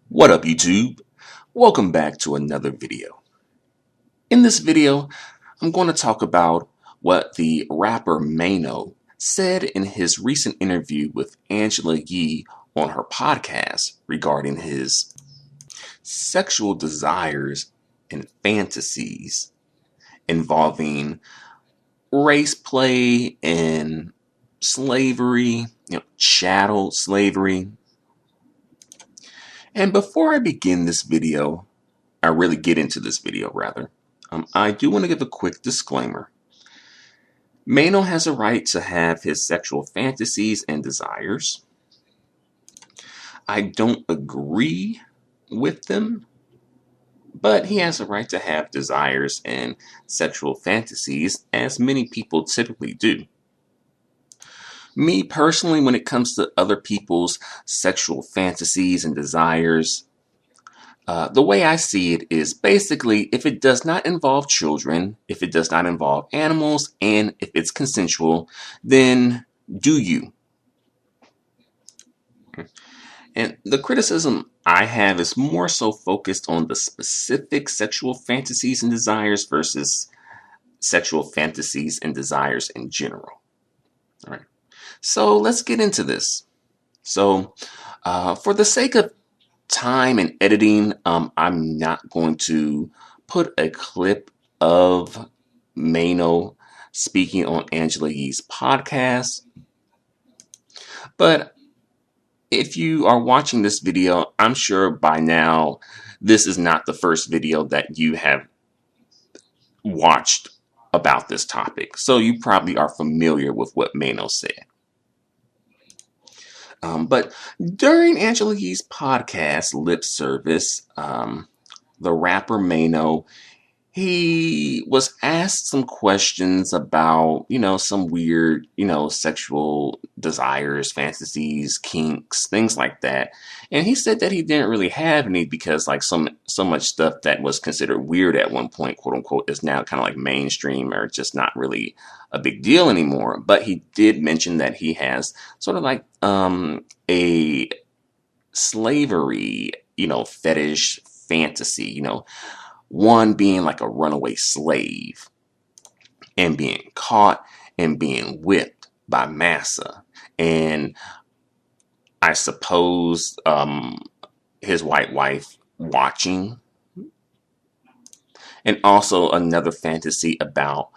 What up, YouTube? Welcome back to another video. In this video, I'm going to talk about what the rapper Maino said in his recent interview with Angela Yee on her podcast regarding his sexual desires and fantasies involving race play and slavery, chattel slavery. And before I begin this video, I really get into this video rather, I do want to give a quick disclaimer. Maino has a right to have his sexual fantasies and desires. I don't agree with them, but he has a right to have desires and sexual fantasies, as many people typically do. Me personally, when it comes to other people's sexual fantasies and desires, the way I see it is basically if it does not involve children, if it does not involve animals, and if it's consensual, then do you. And the criticism I have is more so focused on the specific sexual fantasies and desires versus sexual fantasies and desires in general. All right. So let's get into this. So for the sake of time and editing, I'm not going to put a clip of Maino speaking on Angela Yee's podcast. But if you are watching this video, I'm sure by now this is not the first video that you have watched about this topic. So you probably are familiar with what Maino said. But during Angela Yee's podcast, Lip Service, the rapper Maino, he was asked some questions about, some weird, sexual desires, fantasies, kinks, things like that. And he said that he didn't really have any because like so much stuff that was considered weird at one point, quote unquote, is now kind of like mainstream or just not really a big deal anymore. But he did mention that he has sort of like a slavery, fetish fantasy, one being like a runaway slave and being caught and being whipped by Mas-sah. And I suppose his white wife watching. And also another fantasy about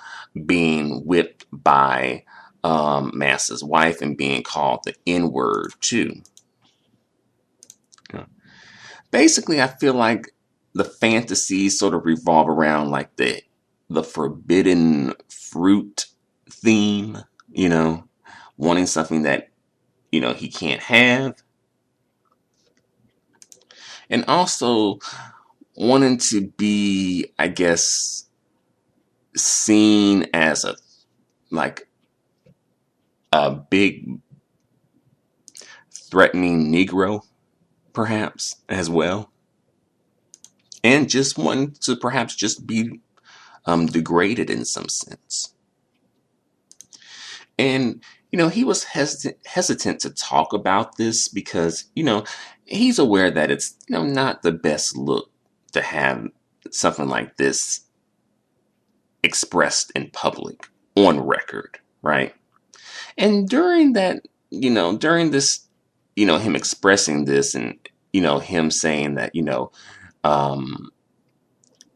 being whipped by Mas-sah's wife and being called the N-word too. Basically, I feel like the fantasies sort of revolve around like the forbidden fruit theme, wanting something that, he can't have. And also wanting to be, I guess, seen as a big threatening Negro, perhaps, as well. And just wanting to perhaps just be degraded in some sense. And, he was hesitant to talk about this because, he's aware that it's, not the best look to have something like this expressed in public, on record, right? And during that, during this, him expressing this and, him saying that,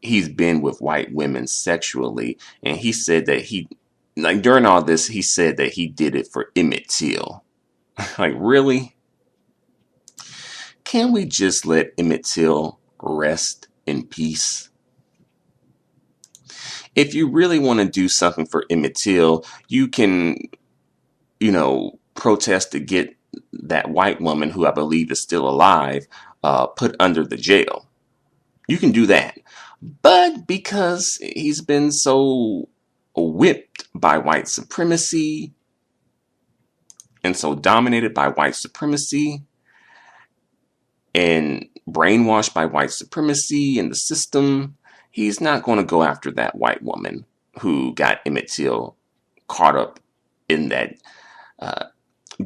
he's been with white women sexually, and he said that during all this, he said that he did it for Emmett Till. Like, really? Can we just let Emmett Till rest in peace? If you really want to do something for Emmett Till, you can, protest to get that white woman, who I believe is still alive, put under the jail. You can do that. But because he's been so whipped by white supremacy and so dominated by white supremacy and brainwashed by white supremacy and the system, he's not going to go after that white woman who got Emmett Till caught up in that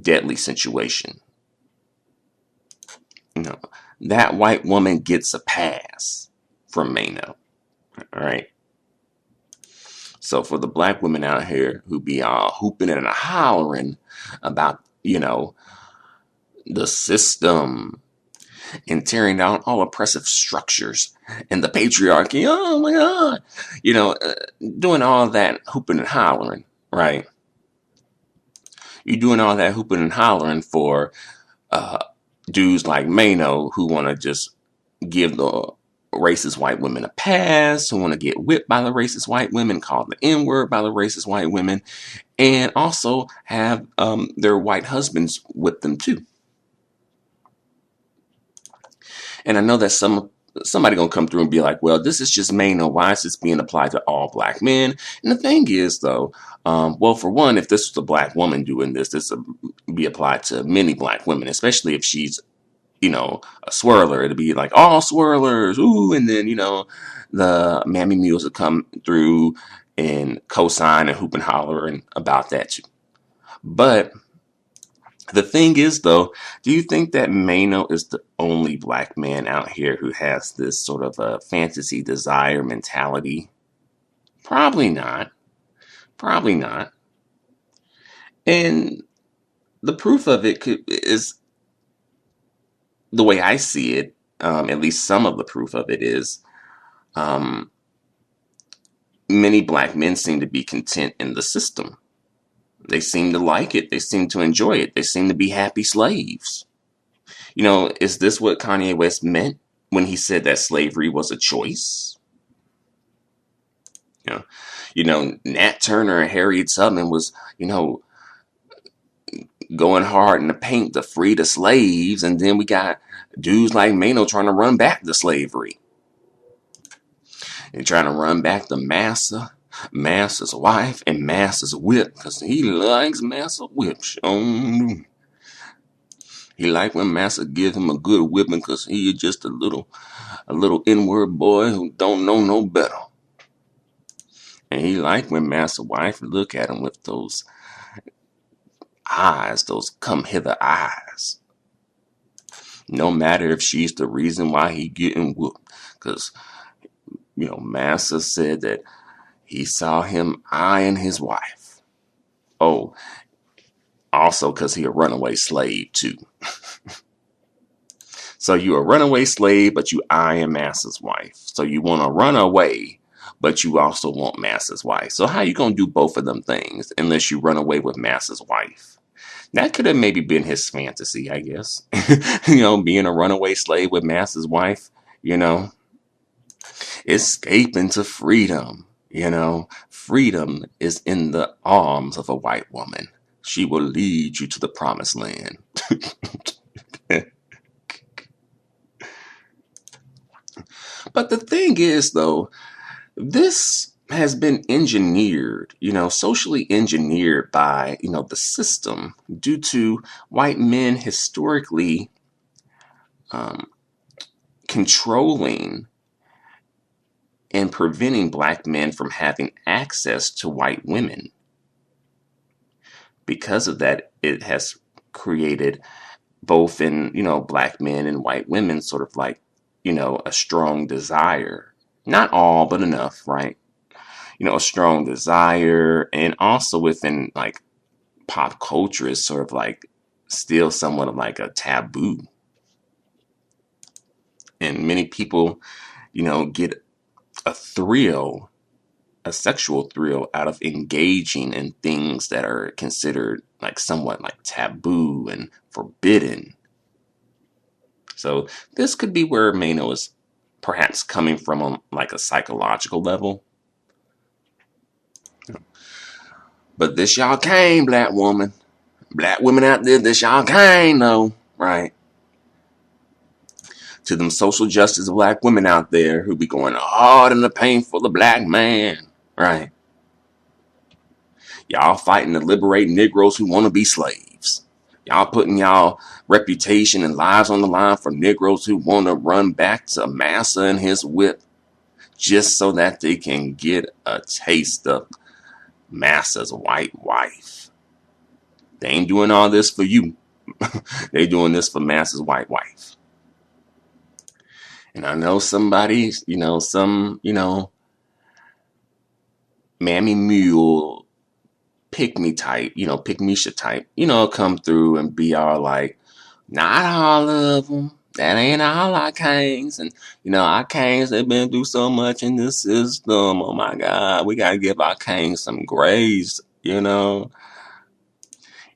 deadly situation. that white woman gets a pass from Maino. All right. So for the black women out here who be all hooping and hollering about, the system and tearing down all oppressive structures and the patriarchy, oh my God, doing all that hooping and hollering, right? You're doing all that hooping and hollering for dudes like Maino who want to just give the racist white women a pass, who want to get whipped by the racist white women, called the N-word by the racist white women, and also have their white husbands whip them too. And I know that somebody gonna come through and be like, well, this is just Maino. Why is this being applied to all black men? And the thing is, though, well, for one, if this was a black woman doing this would be applied to many black women, especially if she's, a swirler. It'd be like all swirlers, ooh, and then, the mammy mules would come through and co-sign and hoop and holler and about that too. But the thing is, though, do you think that Maino is the only black man out here who has this sort of a fantasy desire mentality? Probably not. Probably not. And the proof of it is the way I see it. At least some of the proof of it is many black men seem to be content in the system. They seem to like it. They seem to enjoy it. They seem to be happy slaves. Is this what Kanye West meant when he said that slavery was a choice? Nat Turner and Harriet Tubman was, going hard in the paint to free the slaves. And then we got dudes like Maino trying to run back the slavery. They're trying to run back the Massa, Massa's wife, and Massa's whip, because he likes Massa whip. He like when Massa gives him a good whipping, because he is just a little N-word boy who don't know no better. And he like when Massa wife look at him with those eyes, those come hither eyes. No matter if she's the reason why he getting whooped, because Massa said that he saw him eyeing his wife. Oh, also because he a runaway slave too. So you a runaway slave, but you eyeing Massa's wife. So you want to run away, but you also want Massa's wife. So how you gonna do both of them things unless you run away with Massa's wife? That could have maybe been his fantasy, I guess. Being a runaway slave with Massa's wife, escaping to freedom. Freedom is in the arms of a white woman. She will lead you to the promised land. But the thing is, though, this has been engineered, socially engineered by, the system due to white men historically controlling and preventing black men from having access to white women. Because of that, it has created both in, black men and white women sort of like, a strong desire. Not all, but enough, right? A strong desire, and also within like pop culture is sort of like still somewhat of like a taboo. And many people, get a thrill, a sexual thrill out of engaging in things that are considered like somewhat like taboo and forbidden. So this could be where Maino is perhaps coming from on like a psychological level. But this y'all came, black woman. Black women out there, this y'all came, though, right? To them social justice black women out there who be going hard in the paint for the black man, right? Y'all fighting to liberate Negroes who want to be slaves. Y'all putting y'all reputation and lives on the line for Negroes who want to run back to Massa and his whip just so that they can get a taste of Massa's white wife. They ain't doing all this for you. They doing this for Massa's white wife. And I know somebody, mammy mule, pick me type, pick Misha type, come through and be all like, not all of them. That ain't all our kings. And, our kings, they've been through so much in this system. Oh my God, we got to give our kings some grace,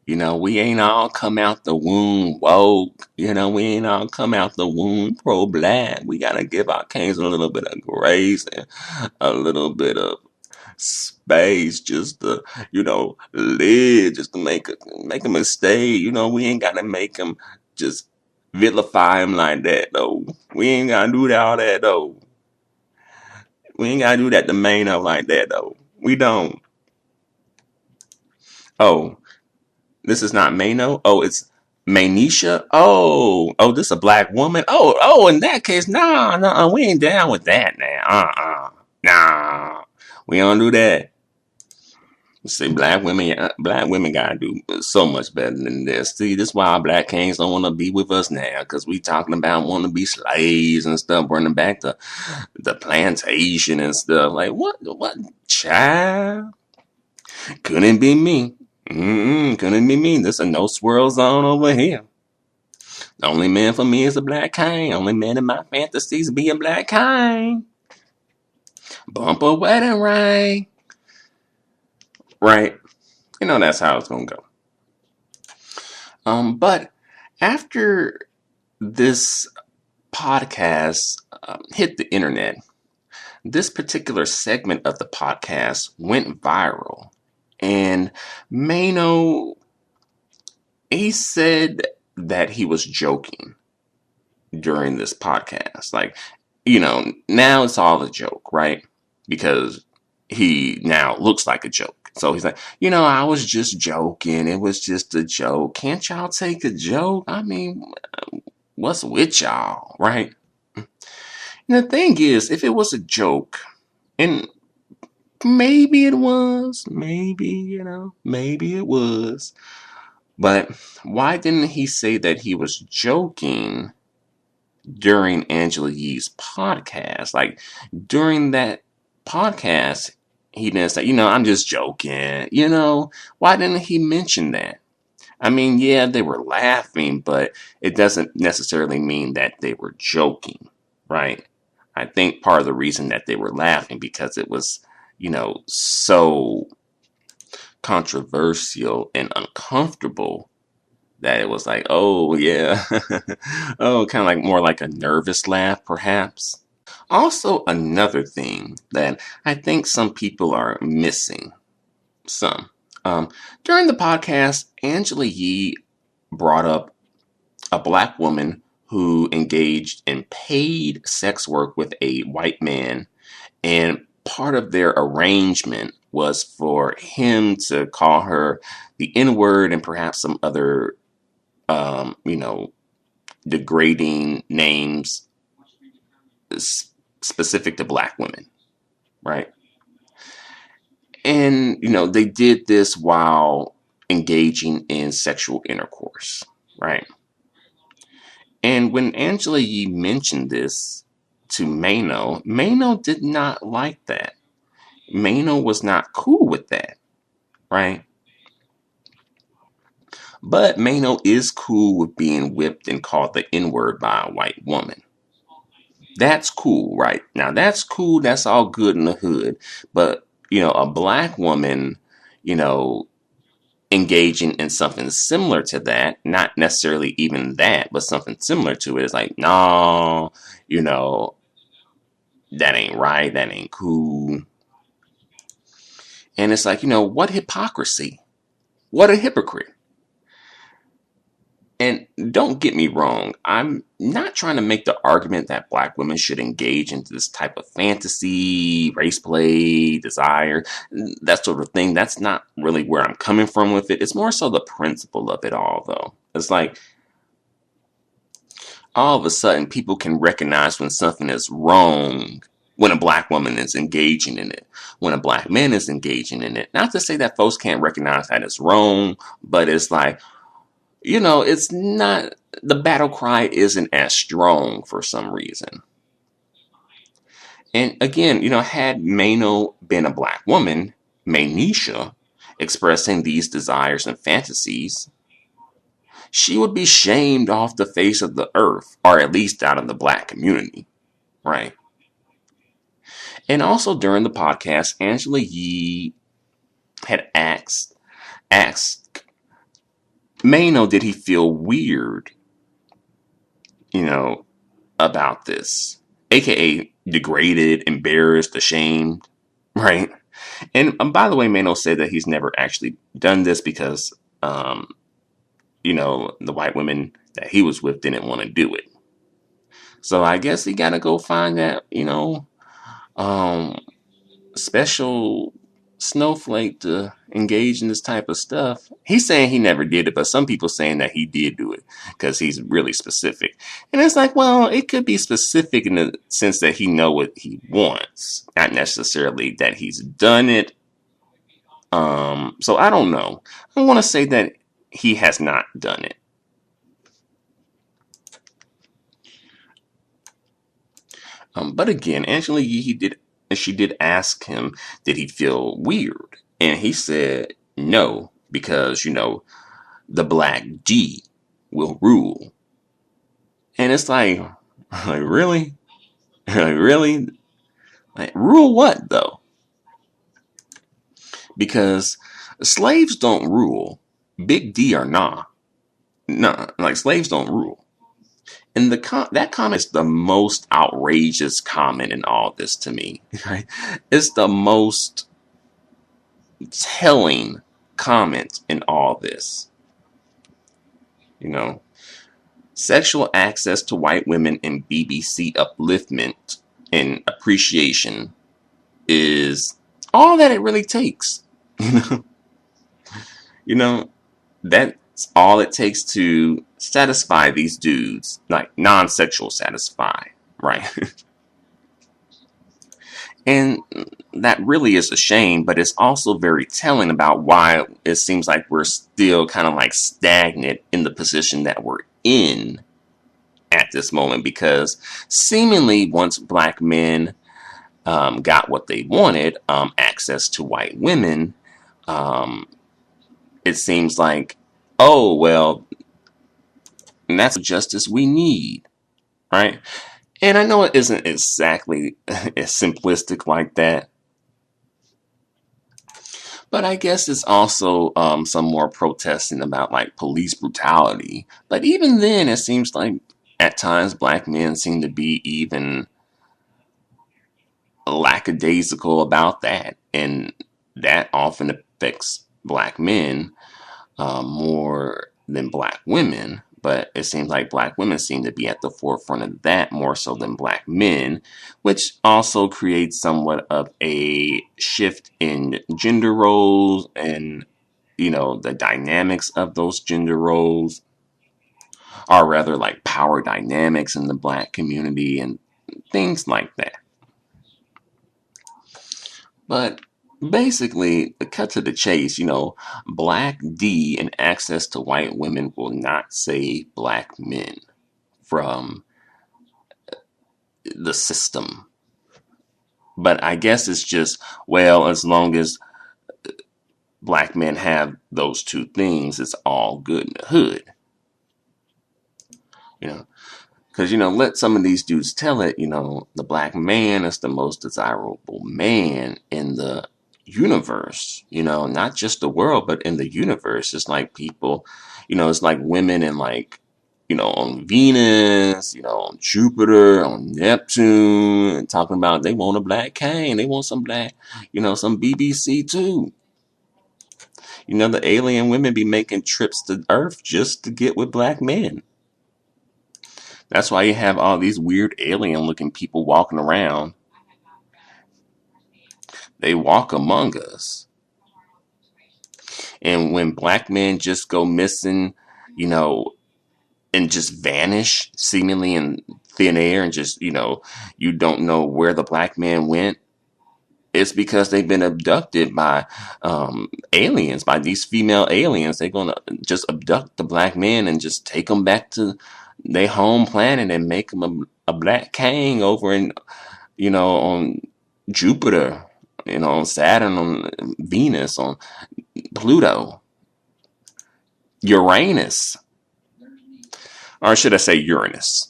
we ain't all come out the womb woke. We ain't all come out the womb pro-black. We got to give our kings a little bit of grace and a little bit of space just to, live, just to make a mistake. We ain't got to make them just vilify him like that, though. We ain't got to do all that, though. We ain't got to do that to Maino like that, though. We don't. Oh, this is not Maino. Oh, it's Mainisha. Oh, this a black woman. Oh, in that case, nah, we ain't down with that now. Nah, we don't do that. See, black women gotta do so much better than this. See, this is why our black kings don't want to be with us now, because we talking about wanting to be slaves and stuff, bringing back the plantation and stuff. Like, what, child? Couldn't be me. Couldn't be me. This a no swirl zone over here. The only man for me is a black king. Only man in my fantasies be a black king. Bumper wedding ring. Right. That's how it's gonna go. But after this podcast hit the internet, this particular segment of the podcast went viral. And Maino, he said that he was joking during this podcast. Like, now it's all a joke, right? Because he now looks like a joke. So he's like, I was just joking. It was just a joke. Can't y'all take a joke? I mean, what's with y'all, right? And the thing is, if it was a joke, and maybe it was, maybe it was, but why didn't he say that he was joking during Angela Yee's podcast? Like, during that podcast, he didn't say, I'm just joking. Why didn't he mention that? I mean, yeah, they were laughing, but it doesn't necessarily mean that they were joking, right? I think part of the reason that they were laughing because it was, so controversial and uncomfortable that it was like, oh, yeah. Oh, kind of like more like a nervous laugh, perhaps. Also, another thing that I think some people are missing. During the podcast, Angela Yee brought up a black woman who engaged in paid sex work with a white man, and part of their arrangement was for him to call her the N-word and perhaps some other, degrading names specific to black women, right? And, they did this while engaging in sexual intercourse, right? And when Angela Yee mentioned this to Maino, Maino did not like that. Maino was not cool with that, right? But Maino is cool with being whipped and called the N-word by a white woman. That's cool, right? Now, that's cool. That's all good in the hood. But, a black woman, engaging in something similar to that, not necessarily even that, but something similar to it is like, no, that ain't right. That ain't cool. And it's like, what hypocrisy? What a hypocrite. And don't get me wrong, I'm not trying to make the argument that black women should engage into this type of fantasy, race play, desire, that sort of thing. That's not really where I'm coming from with it. It's more so the principle of it all, though. It's like, all of a sudden, people can recognize when something is wrong when a black woman is engaging in it, when a black man is engaging in it. Not to say that folks can't recognize that it's wrong, but it's like, it's not, the battle cry isn't as strong for some reason. And again, had Maino been a black woman, Mainisha, expressing these desires and fantasies, she would be shamed off the face of the earth, or at least out of the black community, right? And also during the podcast, Angela Yee had asked Maino, did he feel weird, you know, about this, aka degraded, embarrassed, ashamed, right? And by the way, Maino said that he's never actually done this because, the white women that he was with didn't want to do it. So I guess he got to go find that, um, special snowflake to engage in this type of stuff. He's saying he never did it, but some people saying that he did do it because he's really specific. And it's like, well, it could be specific in the sense that he know what he wants, not necessarily that he's done it. So I don't know. I want to say that he has not done it. But again, Angela Yee, she did ask him, did he feel weird? And he said no, because, the black D will rule. And it's like really? Like, really? Like, rule what, though? Because slaves don't rule. Big D or nah. Nah, like slaves don't rule. And that comment is the most outrageous comment in all this to me. Right? It's the most telling comment in all this. Sexual access to white women in BBC upliftment and appreciation is all that it really takes. That's all it takes to satisfy these dudes, like non-sexual satisfy, right? And that really is a shame, but it's also very telling about why it seems like we're still kind of like stagnant in the position that we're in at this moment, because seemingly once black men got what they wanted, access to white women, it seems like, oh, well, and that's the justice we need, right? And I know it isn't exactly as simplistic like that, but I guess it's also some more protesting about like police brutality. But even then, it seems like at times black men seem to be even lackadaisical about that, and that often affects black men more than black women. But it seems like black women seem to be at the forefront of that more so than black men, which also creates somewhat of a shift in gender roles and, the dynamics of those gender roles, or rather like power dynamics in the black community and things like that. But basically, cut to the chase, black D and access to white women will not save black men from the system. But I guess it's just, well, as long as black men have those two things, it's all good in the hood. Because, let some of these dudes tell it, the black man is the most desirable man in the universe, not just the world, but in the universe. It's like people, it's like women in like, on Venus, on Jupiter, on Neptune, and talking about they want a black cane. They want some black, some BBC too. The alien women be making trips to Earth just to get with black men. That's why you have all these weird alien looking people walking around. They walk among us. And when black men just go missing, and just vanish seemingly in thin air and just, you don't know where the black man went, it's because they've been abducted by aliens, by these female aliens. They're going to just abduct the black men and just take them back to their home planet and make them a black king over in on Jupiter, on Saturn, on Venus, on Pluto, Uranus, or should I say Uranus?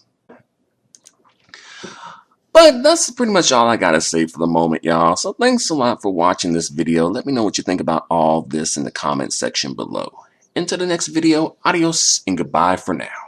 But that's pretty much all I gotta say for the moment, y'all. So thanks a lot for watching this video. Let me know what you think about all this in the comment section below. Until the next video, adios and goodbye for now.